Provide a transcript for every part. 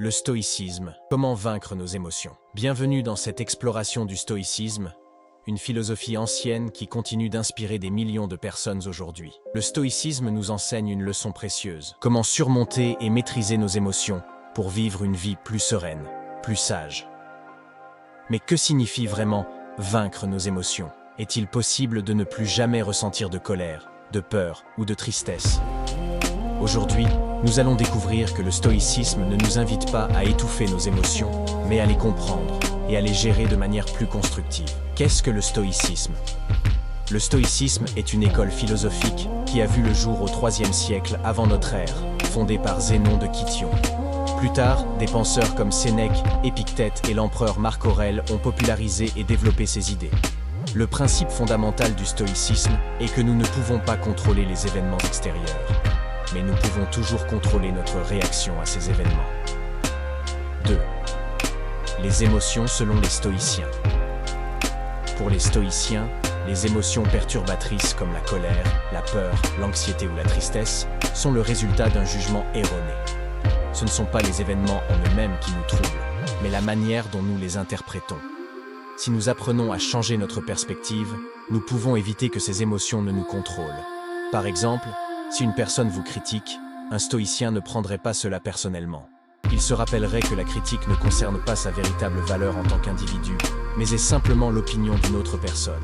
Le stoïcisme. Comment vaincre nos émotions? Bienvenue dans cette exploration du stoïcisme, une philosophie ancienne qui continue d'inspirer des millions de personnes aujourd'hui. Le stoïcisme nous enseigne une leçon précieuse. Comment surmonter et maîtriser nos émotions pour vivre une vie plus sereine, plus sage. Mais que signifie vraiment vaincre nos émotions? Est-il possible de ne plus jamais ressentir de colère, de peur ou de tristesse? Aujourd'hui, nous allons découvrir que le stoïcisme ne nous invite pas à étouffer nos émotions, mais à les comprendre et à les gérer de manière plus constructive. Qu'est-ce que le stoïcisme? Le stoïcisme est une école philosophique qui a vu le jour au IIIe siècle avant notre ère, fondée par Zénon de Kition. Plus tard, des penseurs comme Sénèque, Épictète et l'empereur Marc Aurèle ont popularisé et développé ces idées. Le principe fondamental du stoïcisme est que nous ne pouvons pas contrôler les événements extérieurs, mais nous pouvons toujours contrôler notre réaction à ces événements. 2. Les émotions selon les stoïciens. Pour les stoïciens, les émotions perturbatrices comme la colère, la peur, l'anxiété ou la tristesse sont le résultat d'un jugement erroné. Ce ne sont pas les événements en eux-mêmes qui nous troublent, mais la manière dont nous les interprétons. Si nous apprenons à changer notre perspective, nous pouvons éviter que ces émotions ne nous contrôlent. Par exemple, si une personne vous critique, un stoïcien ne prendrait pas cela personnellement. Il se rappellerait que la critique ne concerne pas sa véritable valeur en tant qu'individu, mais est simplement l'opinion d'une autre personne.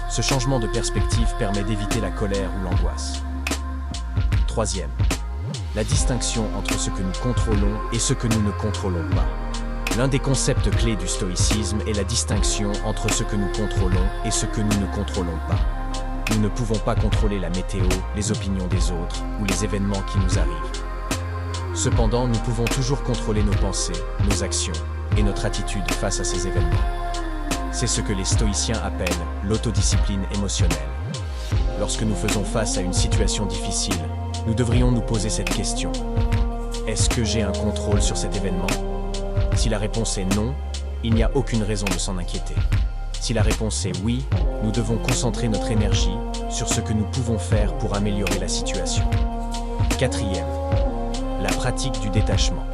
Ce changement de perspective permet d'éviter la colère ou l'angoisse. 3. La distinction entre ce que nous contrôlons et ce que nous ne contrôlons pas. L'un des concepts clés du stoïcisme est la distinction entre ce que nous contrôlons et ce que nous ne contrôlons pas. Nous ne pouvons pas contrôler la météo, les opinions des autres ou les événements qui nous arrivent. Cependant, nous pouvons toujours contrôler nos pensées, nos actions et notre attitude face à ces événements. C'est ce que les stoïciens appellent l'autodiscipline émotionnelle. Lorsque nous faisons face à une situation difficile, nous devrions nous poser cette question. Est-ce que j'ai un contrôle sur cet événement? Si la réponse est non, il n'y a aucune raison de s'en inquiéter. Si la réponse est oui, nous devons concentrer notre énergie sur ce que nous pouvons faire pour améliorer la situation. 4. La pratique du détachement.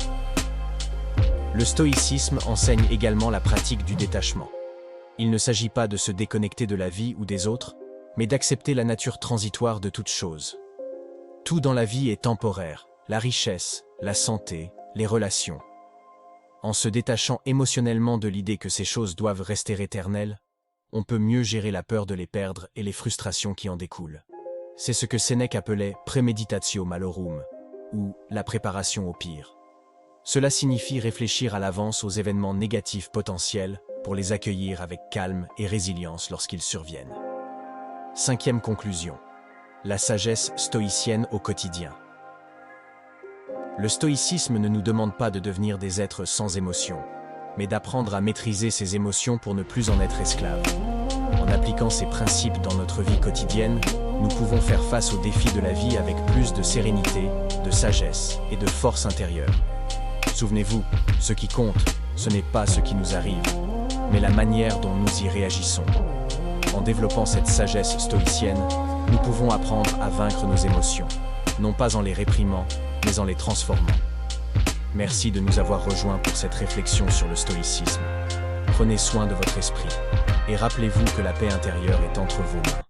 Le stoïcisme enseigne également la pratique du détachement. Il ne s'agit pas de se déconnecter de la vie ou des autres, mais d'accepter la nature transitoire de toute chose. Tout dans la vie est temporaire, la richesse, la santé, les relations. En se détachant émotionnellement de l'idée que ces choses doivent rester éternelles, on peut mieux gérer la peur de les perdre et les frustrations qui en découlent. C'est ce que Sénèque appelait « premeditatio malorum » ou « la préparation au pire ». Cela signifie réfléchir à l'avance aux événements négatifs potentiels pour les accueillir avec calme et résilience lorsqu'ils surviennent. 5. Conclusion. La sagesse stoïcienne au quotidien. Le stoïcisme ne nous demande pas de devenir des êtres sans émotions, mais d'apprendre à maîtriser ces émotions pour ne plus en être esclaves. En appliquant ces principes dans notre vie quotidienne, nous pouvons faire face aux défis de la vie avec plus de sérénité, de sagesse et de force intérieure. Souvenez-vous, ce qui compte, ce n'est pas ce qui nous arrive, mais la manière dont nous y réagissons. En développant cette sagesse stoïcienne, nous pouvons apprendre à vaincre nos émotions, non pas en les réprimant, mais en les transformant. Merci de nous avoir rejoints pour cette réflexion sur le stoïcisme. Prenez soin de votre esprit et rappelez-vous que la paix intérieure est entre vos mains.